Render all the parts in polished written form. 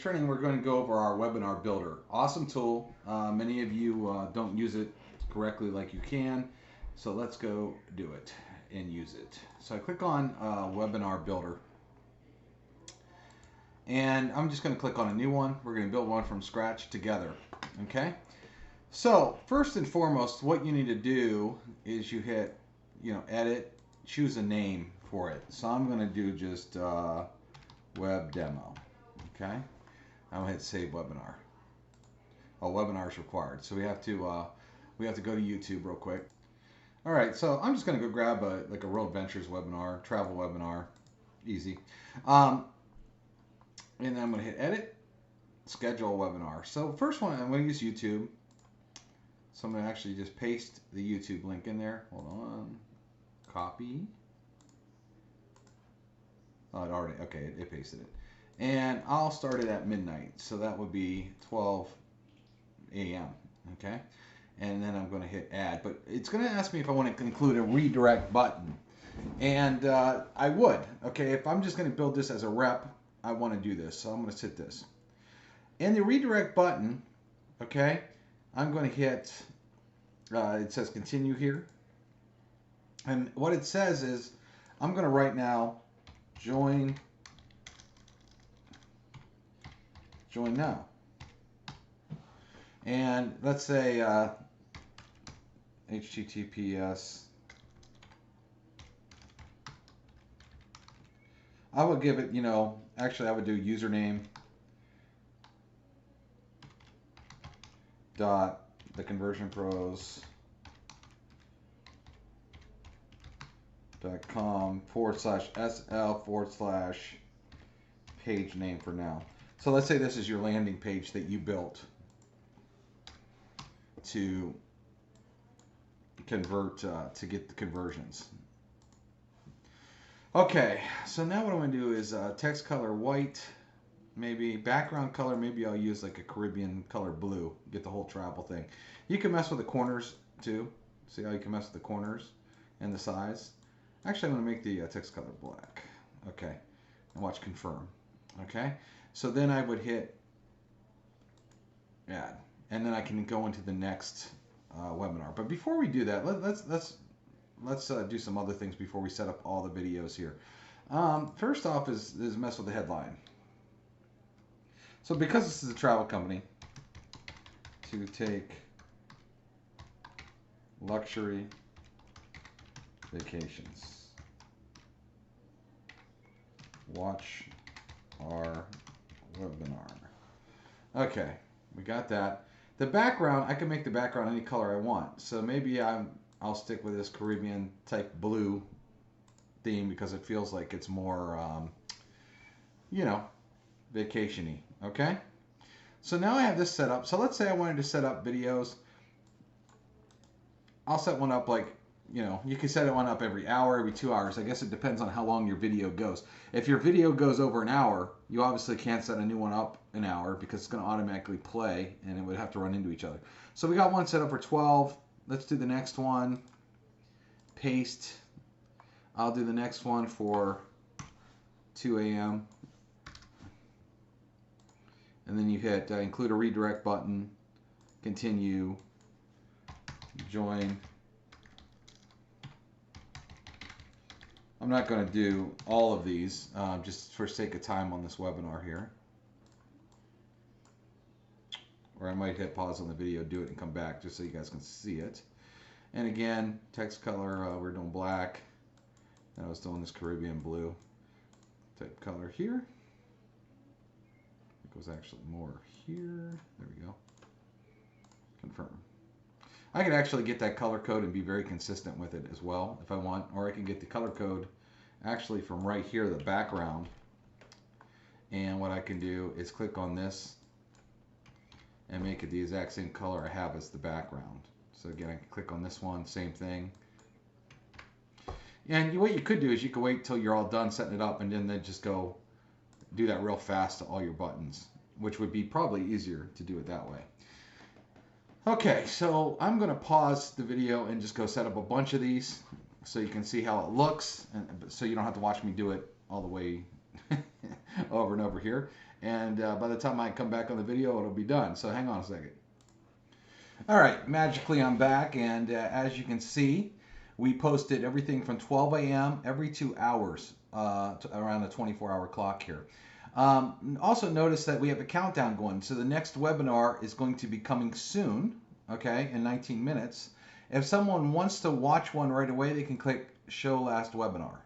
training, we're going to go over our webinar builder. Awesome tool. Many of you don't use it correctly like you can. So let's go do it and use it. So I click on webinar builder. And I'm just going to click on a new one. We're going to build one from scratch together. Okay. So first and foremost, what you need to do is you hit, edit, choose a name for it. So I'm going to do just web demo. Okay. I'm going to hit save webinar. Oh, webinar is required. So we have to go to YouTube real quick. All right. So I'm just going to go grab a World Ventures webinar, travel webinar, easy. And then I'm going to hit edit, schedule webinar. So first one, I'm going to use YouTube. So I'm going to actually just paste the YouTube link in there. Hold on. Copy. Oh, it pasted it. And I'll start it at midnight. So that would be 12 a.m. Okay. And then I'm going to hit add. But it's going to ask me if I want to include a redirect button. And I would. Okay. If I'm just going to build this as a rep, I want to do this. So I'm going to hit this. In the redirect button, okay, I'm going to hit, it says continue here. And what it says is, I'm going to right now join now. And let's say HTTPS. I would give it, actually I would do username dot theconversionpros.com /SL / page name for now. So let's say this is your landing page that you built to convert, to get the conversions. Okay, so now what I'm going to do is text color white, maybe background color, maybe I'll use like a Caribbean color blue, get the whole travel thing. You can mess with the corners too. See how you can mess with the corners and the size? Actually, I'm going to make the text color black. Okay, and watch confirm. Okay, so then I would hit add, and then I can go into the next webinar. But before we do that, let's do some other things before we set up all the videos here. First off is mess with the headline. So because this is a travel company, to take luxury vacations, watch our webinar. Okay, we got that. The background, I can make the background any color I want. So maybe I'll stick with this Caribbean type blue theme because it feels like it's more, vacation-y. Okay? So now I have this set up. So let's say I wanted to set up videos. I'll set one up like, you can set one up every hour, every 2 hours. I guess it depends on how long your video goes. If your video goes over an hour, you obviously can't set a new one up an hour because it's going to automatically play and it would have to run into each other. So we got one set up for 12. Let's do the next one. Paste. I'll do the next one for 2 a.m. And then you hit include a redirect button, continue, join. I'm not going to do all of these just for sake of time on this webinar here. Or I might hit pause on the video, do it, and come back just so you guys can see it. And again, text color, we're doing black. I was doing this Caribbean blue type color here. It goes actually more here. There we go. Confirm. I could actually get that color code and be very consistent with it as well if I want. Or I can get the color code actually from right here, the background. And what I can do is click on this and make it the exact same color I have as the background. So again, I can click on this one, same thing. And what you could do is you could wait till you're all done setting it up and then just go do that real fast to all your buttons, which would be probably easier to do it that way. Okay, so I'm going to pause the video and just go set up a bunch of these so you can see how it looks, and so you don't have to watch me do it all the way over and over here. And by the time I come back on the video, it'll be done. So hang on a second. All right, magically I'm back, and as you can see, we posted everything from 12 a.m. every 2 hours to around the 24-hour clock here. Also notice that we have a countdown going. So the next webinar is going to be coming soon, okay, in 19 minutes. If someone wants to watch one right away, they can click Show Last Webinar.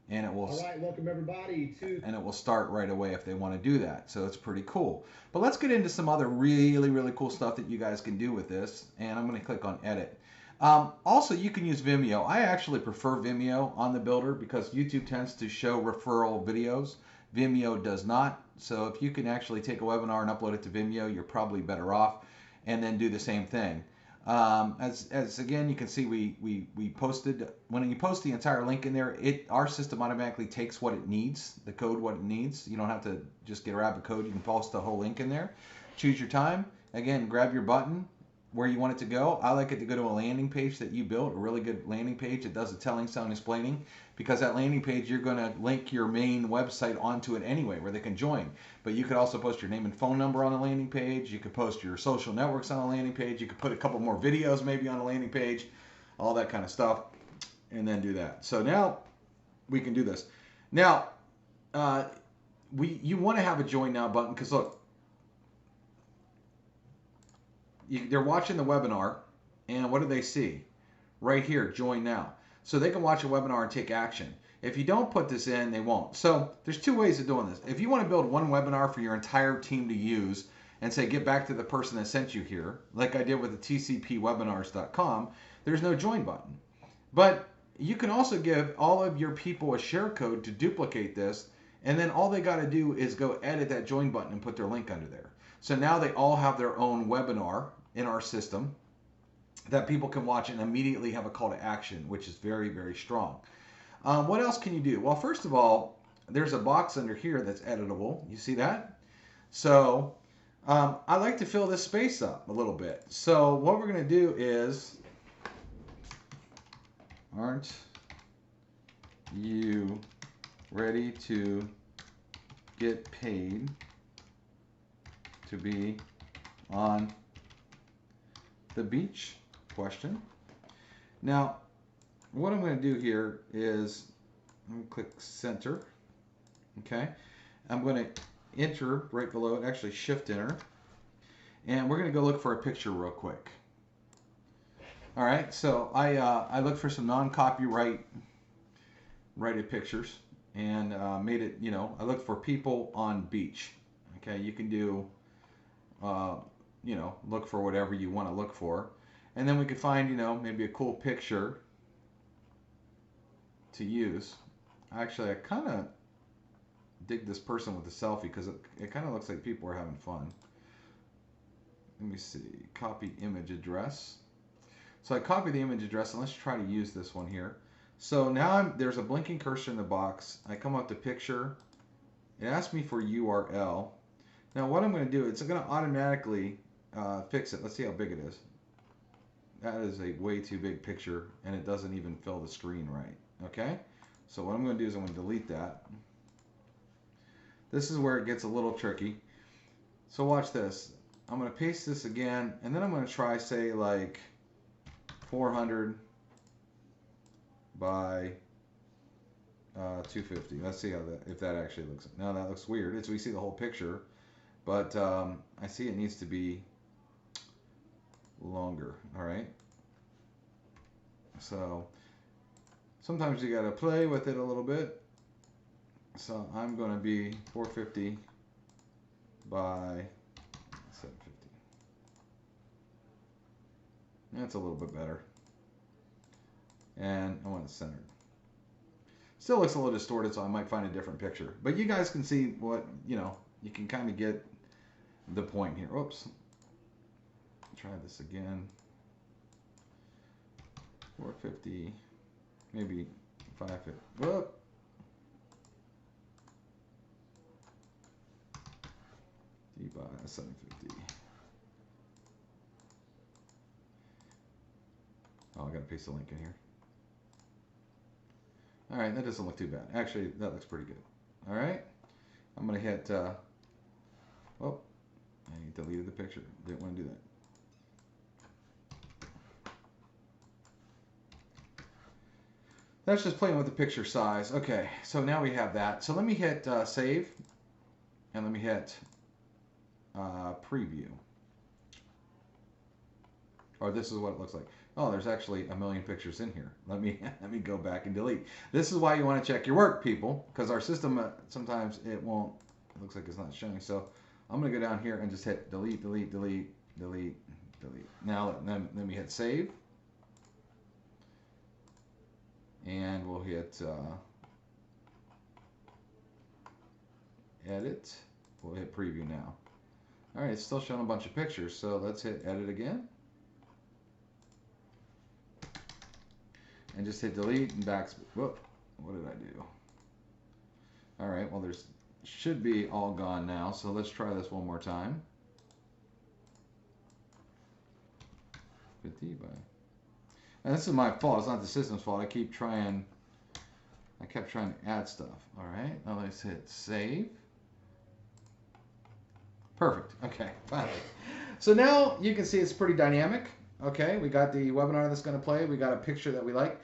And it will. All right, welcome everybody to. And it will start right away if they want to do that. So it's pretty cool. But let's get into some other really cool stuff that you guys can do with this. And I'm going to click on Edit. Also, you can use Vimeo. I actually prefer Vimeo on the builder because YouTube tends to show referral videos. Vimeo does not. So if you can actually take a webinar and upload it to Vimeo, you're probably better off. And then do the same thing. As again, you can see we posted, when you post the entire link in there, our system automatically takes what it needs, the code what it needs. You don't have to just get a rabbit code. You can post the whole link in there. Choose your time. Again, grab your button where you want it to go. I like it to go to a landing page that you built, a really good landing page that does the telling, selling, explaining, because that landing page, you're going to link your main website onto it anyway, where they can join. But you could also post your name and phone number on the landing page. You could post your social networks on the landing page. You could put a couple more videos maybe on the landing page, all that kind of stuff, and then do that. So now we can do this. Now, you want to have a join now button, because look, they're watching the webinar, and what do they see? Right here, join now. So they can watch a webinar and take action. If you don't put this in, they won't. So there's two ways of doing this. If you want to build one webinar for your entire team to use and say, get back to the person that sent you here, like I did with the tcpwebinars.com, there's no join button. But you can also give all of your people a share code to duplicate this, and then all they got to do is go edit that join button and put their link under there. So now they all have their own webinar in our system that people can watch and immediately have a call to action, which is very strong. What else can you do? Well, first of all, there's a box under here that's editable. You see that? So I like to fill this space up a little bit. So what we're going to do is, aren't you ready to get paid to be on the beach? Question. Now, what I'm going to do here is I'm going to click center. Okay. I'm going to enter right below it, actually shift enter. And we're going to go look for a picture real quick. All right. So I looked for some non-copyright rated pictures and made it, I looked for people on beach. Okay. You can do, look for whatever you want to look for. And then we could find, maybe a cool picture to use. Actually, I kind of dig this person with the selfie because it kind of looks like people are having fun. Let me see. Copy image address. So I copy the image address, and let's try to use this one here. So now there's a blinking cursor in the box. I come up to picture. It asks me for URL. Now what I'm going to do, it's going to automatically fix it. Let's see how big it is. That is a way too big picture, and it doesn't even fill the screen right. Okay? So what I'm going to do is I'm going to delete that. This is where it gets a little tricky. So watch this. I'm going to paste this again, and then I'm going to try, say, like 400 by 250. Let's see how if that actually looks. Now that looks weird. We see the whole picture, but I see it needs to be longer. All right. So sometimes you got to play with it a little bit. So I'm going to be 450 by 750. That's a little bit better. And I want it centered. Still looks a little distorted, so I might find a different picture. But you guys can see what, you can kind of get the point here. Oops. Try this again. 450, maybe 550. Whoop. D by 750. Oh, I gotta paste the link in here. All right, that doesn't look too bad. Actually, that looks pretty good. All right, I'm going to hit, oh, I deleted the picture. Didn't want to do that. That's just playing with the picture size. Okay, so now we have that. So let me hit save, and let me hit preview. Or this is what it looks like. Oh, there's actually a million pictures in here. Let me go back and delete. This is why you want to check your work, people, because our system sometimes it won't. It looks like it's not showing. So I'm going to go down here and just hit delete, delete, delete, delete, delete. Now let me hit save. And we'll hit edit. We'll hit preview now. All right, it's still showing a bunch of pictures, so let's hit edit again. And just hit delete and back. Whoop, what did I do? All right, well, there's should be all gone now, so let's try this one more time. 50 by. And this is my fault. It's not the system's fault. I kept trying to add stuff. All right. Now let's hit save. Perfect. Okay. Finally. So now you can see it's pretty dynamic. Okay. We got the webinar that's going to play. We got a picture that we like.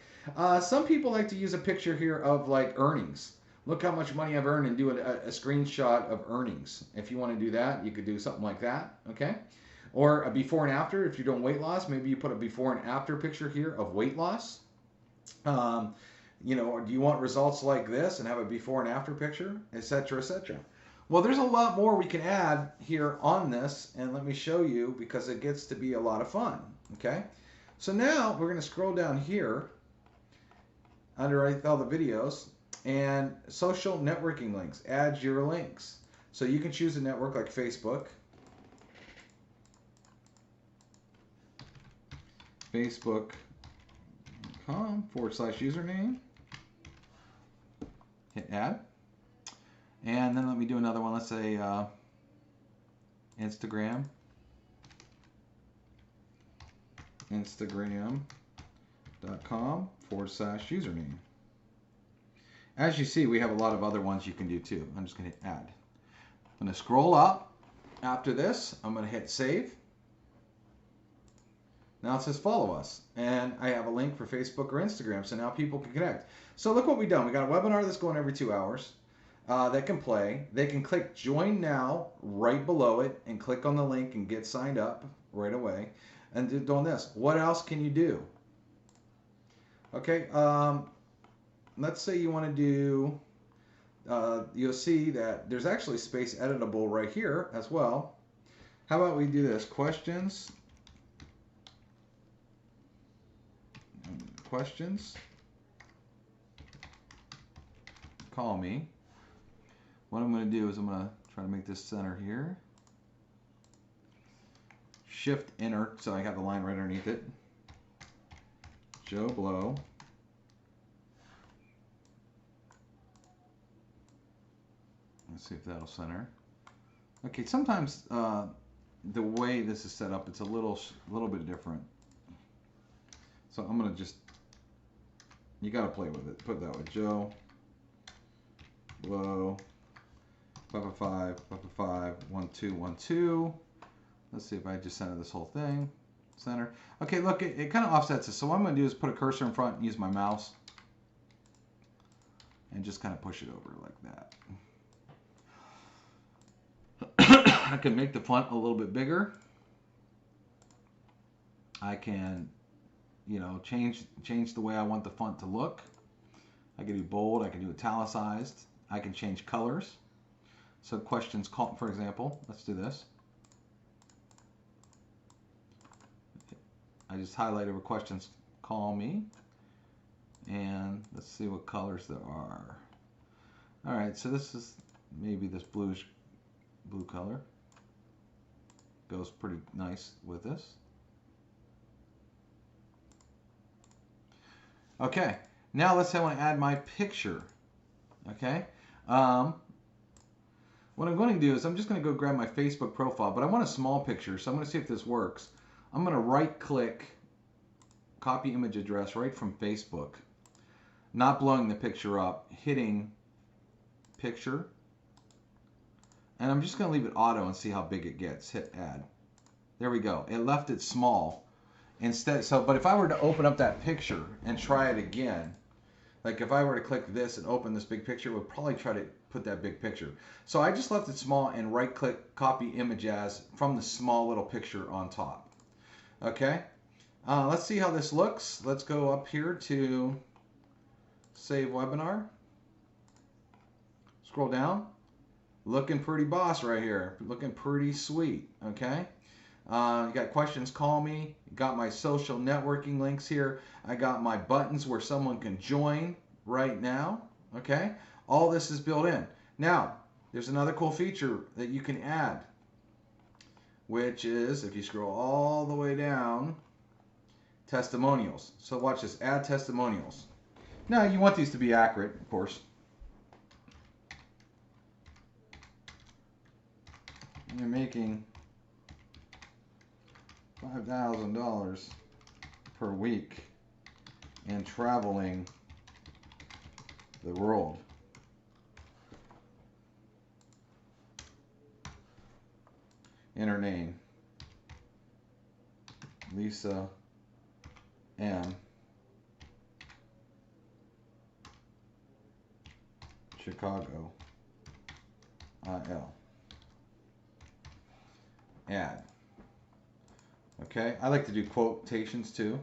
Some people like to use a picture here of like earnings. Look how much money I've earned and do a screenshot of earnings. If you want to do that, you could do something like that. Okay. Or a before and after. If you're doing weight loss, maybe you put a before and after picture here of weight loss. You know, or do you want results like this and have a before and after picture, etc., etc. Well, there's a lot more we can add here on this, and let me show you because it gets to be a lot of fun. Okay, so now we're going to scroll down here under all the videos and social networking links. Add your links. So you can choose a network like Facebook. Facebook.com/username. Hit add. And then let me do another one. Let's say Instagram. Instagram.com/username. As you see, we have a lot of other ones you can do too. I'm just going to hit add. I'm going to scroll up. After this, I'm going to hit save. Now it says follow us, and I have a link for Facebook or Instagram, so now people can connect. So look what we've done. We got a webinar that's going every 2 hours that can play. They can click join now right below it and click on the link and get signed up right away. And doing this, what else can you do? Okay, let's say you want to do, you'll see that there's actually space editable right here as well. How about we do this, questions, call me. What I'm going to do is I'm going to try to make this center here. Shift enter so I have the line right underneath it. Joe Blow. Let's see if that'll center. Okay, sometimes the way this is set up, it's a little bit different. So I'm going to just, you got to play with it. Put that with Joe Blow. 5 1 2 1 2. Let's see if I just center this whole thing. Center. Okay, look, it kind of offsets it. So what I'm going to do is put a cursor in front and use my mouse and just kind of push it over like that. I can make the font a little bit bigger. I can, you know, change the way I want the font to look. I can do bold. I can do italicized. I can change colors. So questions, call, for example, let's do this. I just highlighted where questions call me. And let's see what colors there are. All right, so this is maybe this blue color. Goes pretty nice with this. Okay, now let's say I want to add my picture. Okay. What I'm going to do is I'm just going to go grab my Facebook profile, but I want a small picture, so I'm going to see if this works. I'm going to right-click, copy image address right from Facebook, not blowing the picture up, hitting picture, And I'm just going to leave it auto and see how big it gets. Hit add. There we go. It left it small instead. So, but if I were to open up that picture and try it again, like if I were to click this and open this big picture, it would probably try to put that big picture. So I just left it small and right click copy image as from the small little picture on top. Okay. Let's see how this looks. Let's go up here to save webinar. Scroll down. Looking pretty boss right here. Looking pretty sweet. Okay. You got questions, call me. Got my social networking links here. I got my buttons where someone can join right now. Okay. All this is built in. Now, there's another cool feature that you can add, which is, if you scroll all the way down, testimonials. So watch this, add testimonials. Now, you want these to be accurate, of course. You're making $5,000 per week and traveling the world. Enter name, Lisa M. Chicago, IL. Add. Okay, I like to do quotations too.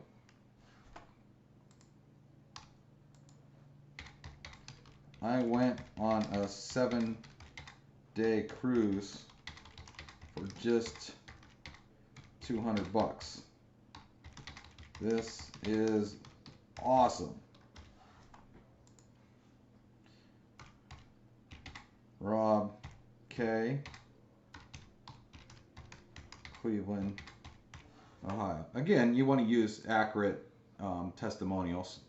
I went on a 7-day cruise for just $200. This is awesome. Rob K. Cleveland, Ohio. Again, you want to use accurate testimonials.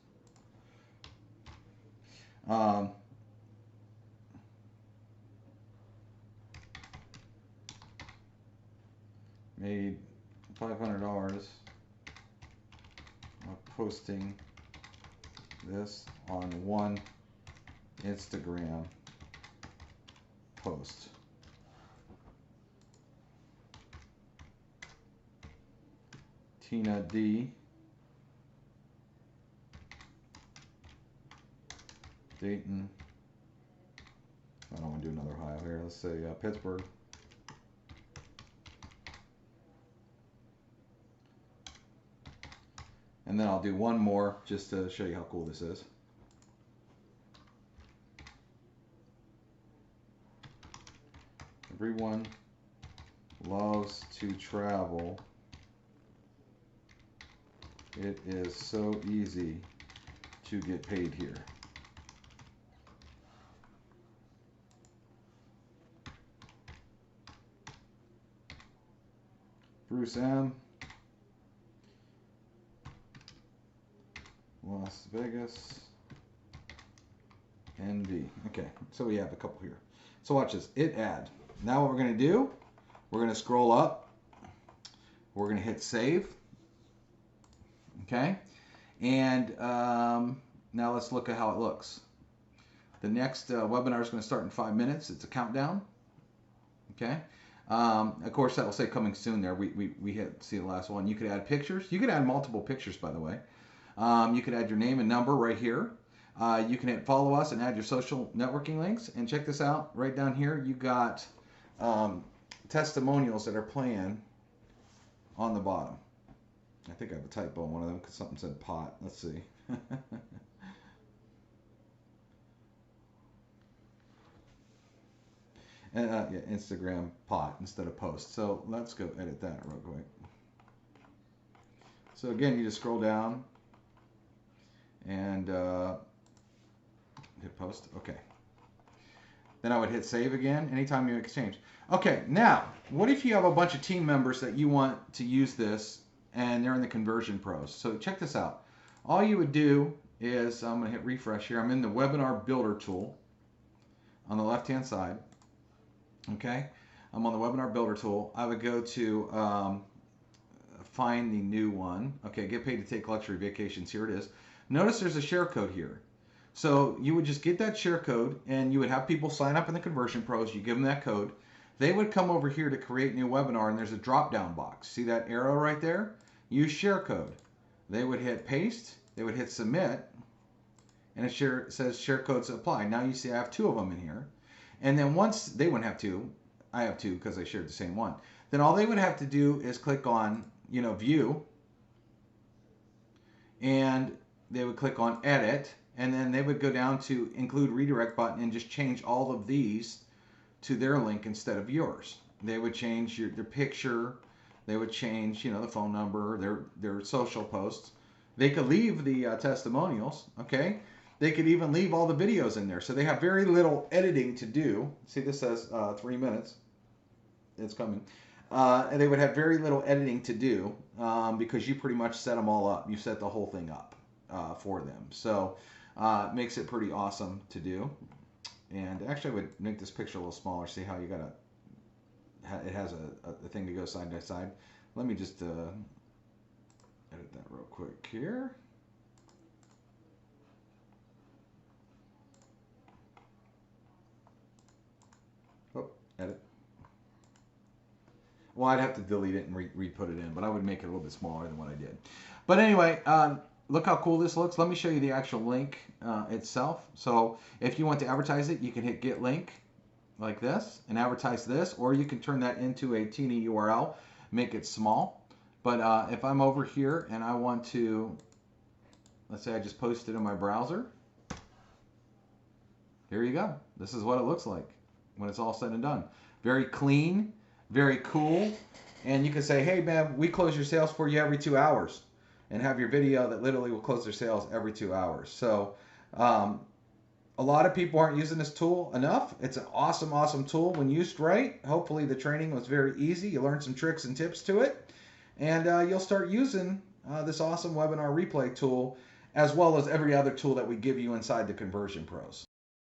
Made $500 posting this on one Instagram post. Tina D. Dayton. I don't want to do another Ohio here. Let's say Pittsburgh. And then I'll do one more just to show you how cool this is. Everyone loves to travel. It is so easy to get paid here. Bruce M. Las Vegas. ND. Okay, so we have a couple here. So watch this. It add. Now what we're going to do, we're going to scroll up. We're going to hit save. Okay, and now let's look at how it looks. The next webinar is going to start in 5 minutes. It's a countdown. Okay, of course that will say coming soon there. We hit see the last one. You could add pictures. You could add multiple pictures, by the way. You could add your name and number right here. You can hit follow us and add your social networking links. And check this out. Right down here, you got testimonials that are playing on the bottom. I think I have a typo on one of them because something said pot. Let's see. Yeah, Instagram pot instead of post. So let's go edit that real quick. So again, you just scroll down and hit post. Okay. Then I would hit save again anytime you exchange. Okay, now, what if you have a bunch of team members that you want to use this and they're in the conversion pros? So check this out. All you would do is, I'm going to hit refresh here. I'm in the webinar builder tool on the left hand side. Okay, I'm on the webinar builder tool. I would go to find the new one. Okay, get paid to take luxury vacations. Here it is. Notice there's a share code here. So you would just get that share code and you would have people sign up in the conversion pros. You give them that code. they would come over here to create new webinar, and there's a drop down box. See that arrow right there? Use share code. They would hit paste, they would hit submit, and it says share codes apply. Now you see I have 2 of them in here. And then once they wouldn't have 2, I have 2 because I shared the same one. Then all they would have to do is click on, view, and they would click on edit, and then they would go down to include redirect button and just change all of these to their link instead of yours. They would change their picture, they would change, the phone number, their social posts. They could leave the testimonials, okay? They could even leave all the videos in there. So they have very little editing to do. See, this says 3 minutes. It's coming. And they would have very little editing to do because you pretty much set them all up. You set the whole thing up for them. So it makes it pretty awesome to do. And actually, I would make this picture a little smaller. See how you got it has a thing to go side by side. Let me just edit that real quick here. Oh, edit. Well, I'd have to delete it and re-put it in, but I would make it a little bit smaller than what I did. But anyway, look how cool this looks. Let me show you the actual link itself. So if you want to advertise it, you can hit get link like this and advertise this, or you can turn that into a teeny URL, make it small. But if I'm over here and I want to, let's say I just posted in my browser, here you go. This is what it looks like when it's all said and done. Very clean, very cool. And you can say, hey man, we close your sales for you every 2 hours, and have your video that literally will close their sales every 2 hours. So a lot of people aren't using this tool enough. It's an awesome, awesome tool when used right. Hopefully the training was very easy. You learned some tricks and tips to it. And you'll start using this awesome webinar replay tool as well as every other tool that we give you inside the Conversion Pros.